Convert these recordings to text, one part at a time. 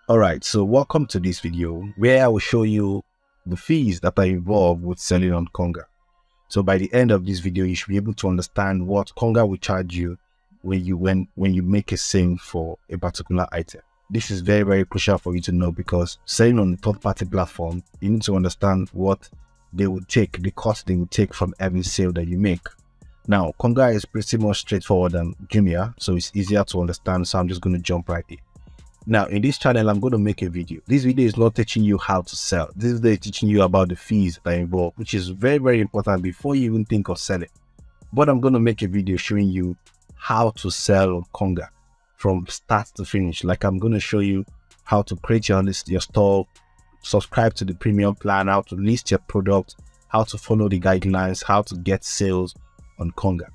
Alright, so welcome to this video where I will show you the fees that are involved with selling on Konga. So by the end of this video, you should be able to understand what Konga will charge you when you make a sale for a particular item. This is very, very crucial for you to know, because selling on a third-party platform, you need to understand what they will take, the cost they will take from every sale that you make. Now, Konga is pretty much straightforward than Jumia, so it's easier to understand, so I'm just going to jump right in. Now, in this channel, I'm going to make a video. This video is not teaching you how to sell. This video is teaching you about the fees that are involved, which is very, very important before you even think of selling. But I'm going to make a video showing you how to sell on Konga from start to finish. Like, I'm going to show you how to create your list, your store, subscribe to the premium plan, how to list your product, how to follow the guidelines, how to get sales on Konga.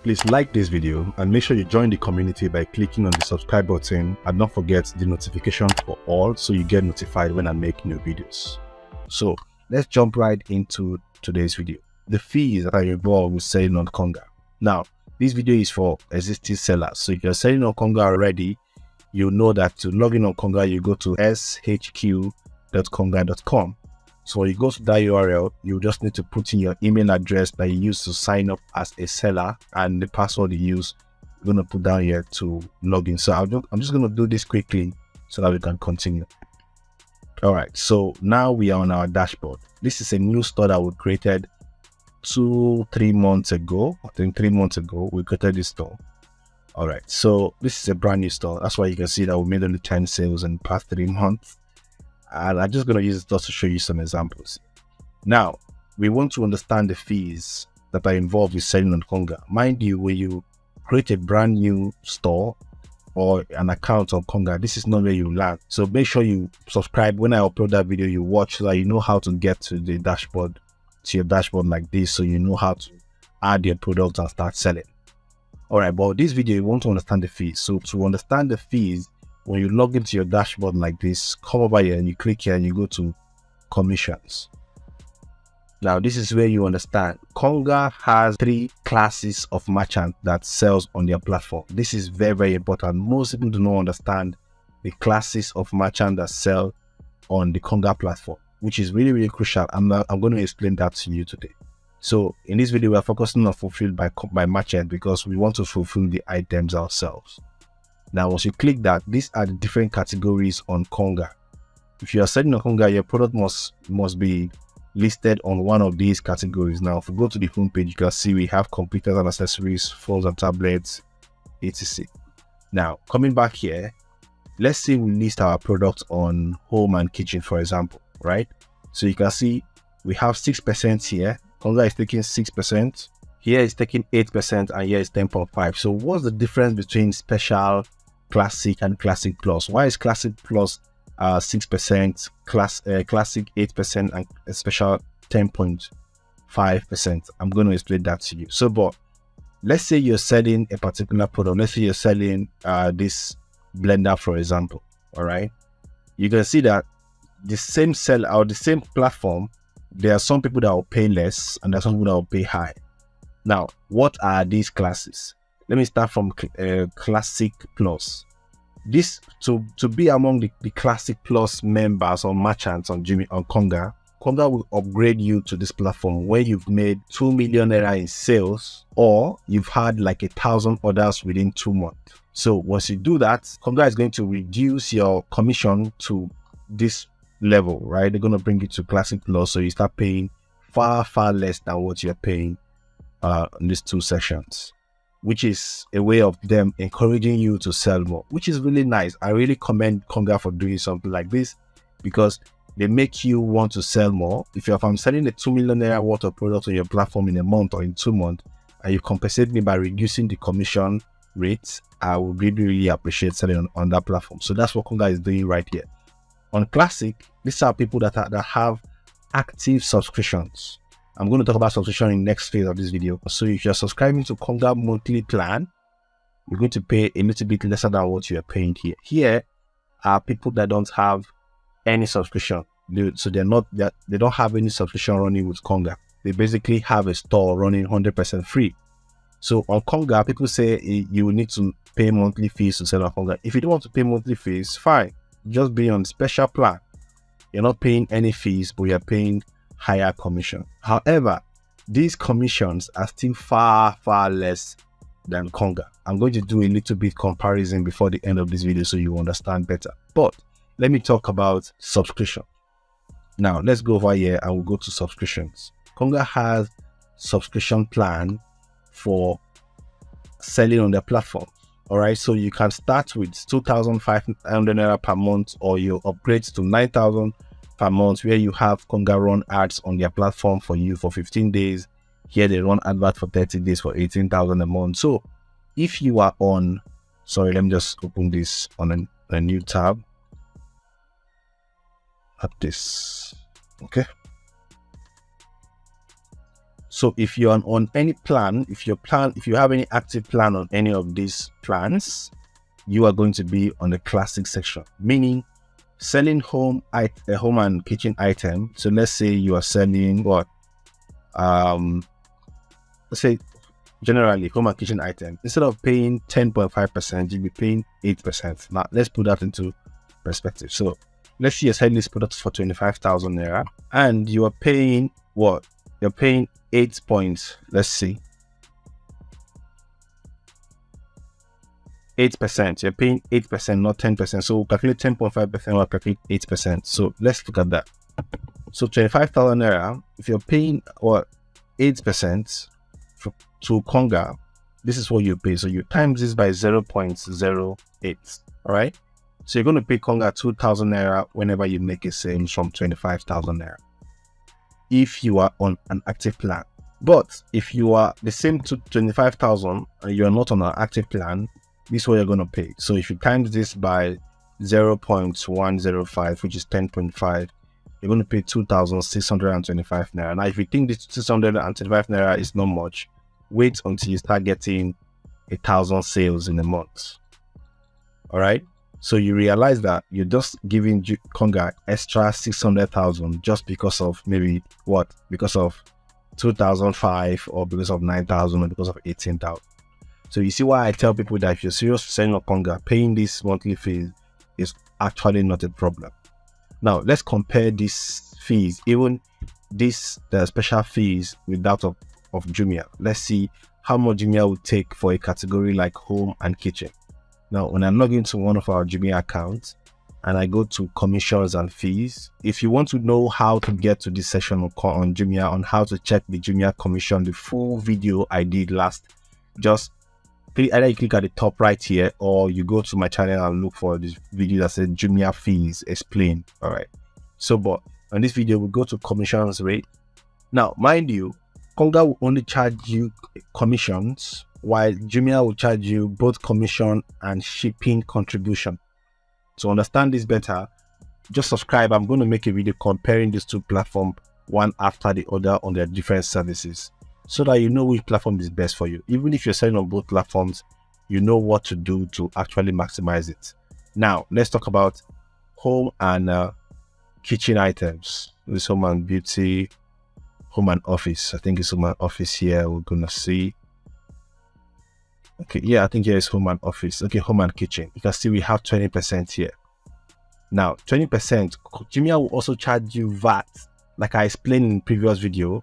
Please like this video and make sure you join the community by clicking on the subscribe button, and don't forget the notification for all so you get notified when I make new videos. So let's jump right into today's video. The fees that are involved with selling on Konga. Now, this video is for existing sellers. So if you're selling on Konga already, you know that to log in on Konga, you go to shq.konga.com. So when you go to that URL, you just need to put in your email address that you use to sign up as a seller, and the password you use, you're going to put down here to log in. So I'm just going to do this quickly so that we can continue. All right, so now we are on our dashboard. This is a new store that we created 2-3 months ago. I think 3 months ago, we created this store. All right, so this is a brand new store. That's why you can see that we made only 10 sales in the past 3 months. And I'm just going to use this to show you some examples. Now, we want to understand the fees that are involved with selling on Konga. Mind you, when you create a brand new store or an account on Konga, this is not where you land. So make sure you subscribe. When I upload that video, you watch so that you know how to get to the dashboard, to your dashboard like this, so you know how to add your product and start selling. All right, but this video, you want to understand the fees. So to understand the fees, when you log into your dashboard like this, come over here and you click here and you go to commissions. Now, this is where you understand Konga has 3 classes of merchants that sells on their platform. This is very, very important. Most people do not understand the classes of merchants that sell on the Konga platform, which is really, really crucial. I'm going to explain that to you today. So in this video, we are focusing on fulfilled by merchant, because we want to fulfill the items ourselves. Now, once you click that, these are the different categories on Konga. If you are selling on Konga, your product must be listed on one of these categories. Now, if we go to the home page, you can see we have computers and accessories, phones and tablets, etc. Now, coming back here, let's say we list our product on home and kitchen, for example, right? So you can see we have 6% here. Konga is taking 6%. Here is taking 8%, and here is 10.5. So what's the difference between special, classic, and classic plus? Why is classic plus 6%, classic 8%, and special 10.5%? I'm going to explain that to you. So, but let's say you're selling a particular product. Let's say you're selling this blender, for example. All right, you can see that the same seller or the same platform, there are some people that will pay less and there are some people that will pay high. Now, what are these classes? Let me start from Classic Plus. This to be among the Classic Plus members or merchants on Konga, Konga will upgrade you to this platform where you've made 2 million naira in sales, or you've had like 1,000 orders within 2 months. So once you do that, Konga is going to reduce your commission to this level, right? They're going to bring you to Classic Plus, so you start paying far, far less than what you're paying in these 2 sessions, which is a way of them encouraging you to sell more, which is really nice. I really commend Konga for doing something like this, because they make you want to sell more. If I'm selling a 2 million naira worth of products on your platform in a month or in 2 months, and you compensate me by reducing the commission rates, I would really, really appreciate selling on that platform. So that's what Konga is doing right here. On Classic, these are people that have active subscriptions. I'm going to talk about subscription in the next phase of this video. So if you're subscribing to Konga monthly plan, you're going to pay a little bit lesser than what you're paying here. Here are people that don't have any subscription. So they don't have any subscription running with Konga. They basically have a store running 100% free. So on Konga, people say you will need to pay monthly fees to sell on Konga. If you don't want to pay monthly fees, fine. just being on special plan. You're not paying any fees, but you're paying higher commission. However, these commissions are still far less than Konga. I'm going to do a little bit comparison before the end of this video so you understand better. But let me talk about subscription. Now let's go over here and we'll go to subscriptions. Konga has subscription plan for selling on their platform. All right, so you can start with 2,500 naira per month, or you upgrade to 9,000 per month, where you have Konga run ads on their platform for you for 15 days. Here they run advert for 30 days for 18,000 a month. So if you are on, sorry, let me just open this on a new tab. At this, okay. So if you're on any plan, if you have any active plan on any of these plans, you are going to be on the classic section, meaning selling home and kitchen item. So let's say you are selling what? Let's say generally home and kitchen item. Instead of paying 10.5%, you'll be paying 8%. Now let's put that into perspective. So let's say you're selling this product for 25,000 naira, and you are paying what? You're paying 8 points. Let's see, 8%. You're paying 8%, not 10%. So we'll calculate 10.5%, we'll calculate 8%. So let's look at that. So 25,000 naira, if you're paying what, 8% to Konga, this is what you pay. So you times this by 0.08. All right. So you're going to pay Konga 2,000 naira whenever you make a sale from 25,000 naira, if you are on an active plan. But if you are the same to 25,000 and you are not on an active plan, this is what you're going to pay. So if you times this by 0.105, which is 10.5, you're going to pay 2,625 naira. Now, if you think this 625 naira is not much, wait until you start getting 1,000 sales in a month. All right. So you realize that you're just giving Konga extra 600,000 just because of maybe what? Because of 2,005, or because of 9,000, or because of 18,000. So you see why I tell people that if you're serious selling on Konga, paying this monthly fee is actually not a problem. Now let's compare these fees, even the special fees, with that of Jumia. Let's see how much Jumia would take for a category like home and kitchen. Now, when I log into one of our Jumia accounts and I go to commissions and fees, if you want to know how to get to this section on Jumia, on how to check the Jumia commission, the full video I did last, just either you click at the top right here, or you go to my channel and look for this video that says Jumia fees explained. All right. So, but on this video, we go to commissions rate. Now, mind you, Konga will only charge you commissions, while Jumia will charge you both commission and shipping contribution. To understand this better, just subscribe. I'm going to make a video comparing these two platforms, one after the other, on their different services, so that you know which platform is best for you. Even if you're selling on both platforms, you know what to do to actually maximize it. Now, let's talk about home and kitchen items. This home and beauty, home and office. I think it's home and office here. We're going to see. Okay, yeah, I think here is home and office. Okay, home and kitchen. You can see we have 20% here. Now, 20%, Jumia will also charge you VAT. Like I explained in the previous video,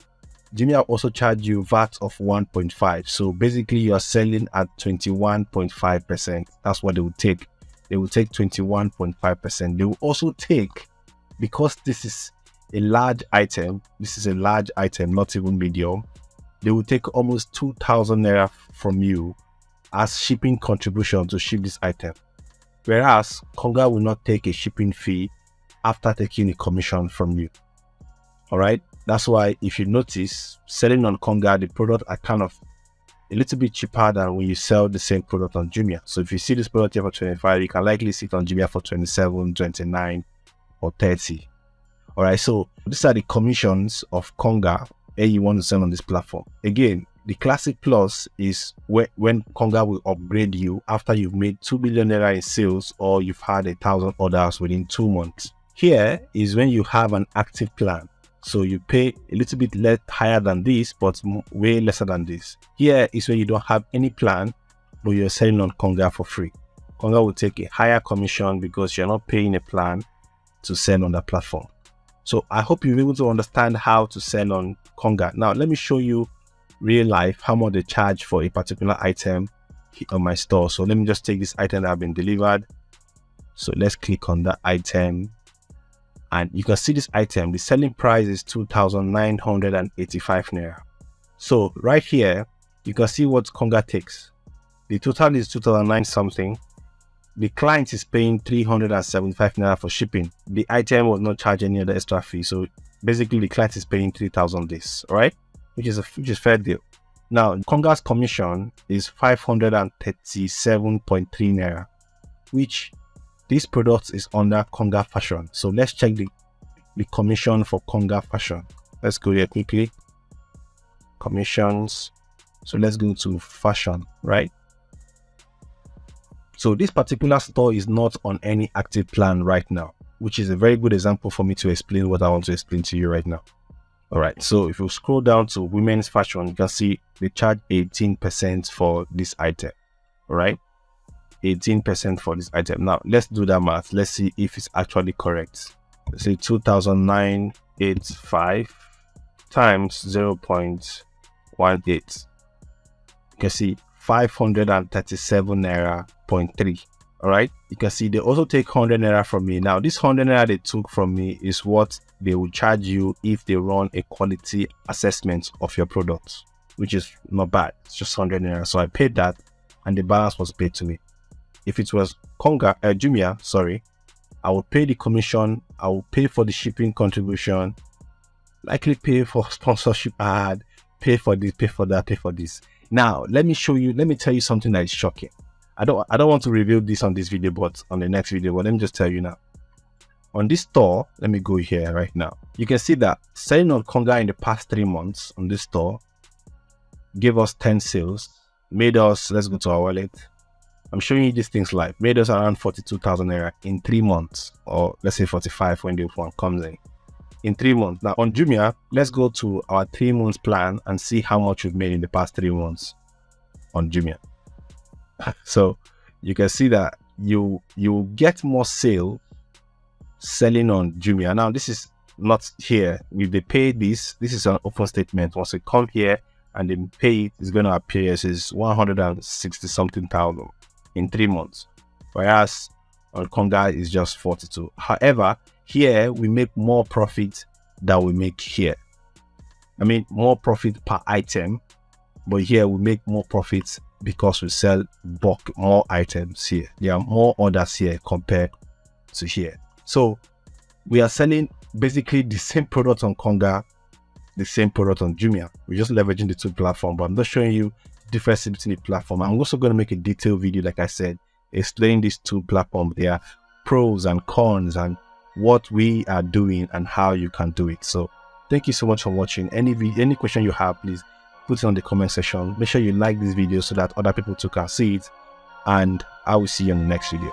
Jumia will also charge you VAT of 1.5. So basically, you are selling at 21.5%. That's what they will take. They will take 21.5%. They will also take, because this is a large item, not even medium, they will take almost 2,000 naira from you as shipping contribution to ship this item. Whereas Konga will not take a shipping fee after taking a commission from you. All right. That's why if you notice, selling on Konga, the product are kind of a little bit cheaper than when you sell the same product on Jumia. So if you see this product here for 25, you can likely see it on Jumia for 27, 29, or 30. All right. So these are the commissions of Konga and you want to sell on this platform. Again, the classic plus is when Konga will upgrade you after you've made 2 million naira in sales, or you've had 1,000 orders within 2 months. Here is when you have an active plan. So you pay a little bit less higher than this, but way lesser than this. Here is when you don't have any plan, but you're selling on Konga for free. Konga will take a higher commission because you're not paying a plan to sell on that platform. So I hope you're able to understand how to sell on Konga. Now, let me show you real life how much they charge for a particular item on my store. So let me just take this item that have been delivered. So let's click on that item, and you can see this item, the selling price is 2,985 naira. So right here you can see what Konga takes. The total is 2,009 something. The client is paying 375 naira for shipping. The item will not charge any other extra fee. So basically the client is paying 3,000 this, right? Which is fair deal. Now Konga's commission is 537.3 naira, which this product is under Konga Fashion. So let's check the commission for Konga Fashion. Let's go here quickly. Commissions. So let's go to fashion, right? So this particular store is not on any active plan right now, which is a very good example for me to explain what I want to explain to you right now. All right, so if you scroll down to women's fashion, you can see they charge 18% for this item. All right, 18% for this item. Now let's do that math. Let's see if it's actually correct. Let's say 2,985 times 0.18. You can see 537 naira 0.3. All right, you can see they also take 100 naira from me. Now this 100 naira they took from me is what they will charge you if they run a quality assessment of your products, which is not bad. It's just 100 naira. So I paid that, and the balance was paid to me. If it was Jumia, sorry, I will pay the commission, I will pay for the shipping contribution, likely pay for sponsorship ad, pay for this, pay for that, pay for this. Now let me tell you something that is shocking. I don't want to reveal this on this video, but on the next video, but let me just tell you now. On this store, let me go here right now. You can see that selling on Konga in the past 3 months on this store gave us 10 sales, made us, let's go to our wallet. I'm showing you these things live. Made us around 42,000 naira in 3 months, or let's say 45 when the one comes in 3 months. Now on Jumia, let's go to our 3 months plan and see how much we've made in the past 3 months on Jumia. So you can see that you get more sale selling on Jumia. Now this is not here. If they pay this is an open statement. Once they come here and they pay it, it's going to appear as 160 something thousand in 3 months, whereas on Konga is just 42. However, here we make more profit than we make here. I mean, more profit per item, but here we make more profits because we sell bulk, more items here. There are more orders here compared to here. So we are selling basically the same product on Konga, the same product on Jumia. We're just leveraging the two platforms, but I'm not showing you differences between the platform. I'm also going to make a detailed video, like I said, explaining these two platforms, their pros and cons, and what we are doing and how you can do it. So thank you so much for watching. Any question you have, please put it on the comment section. Make sure you like this video so that other people too can see it, and I will see you in the next video.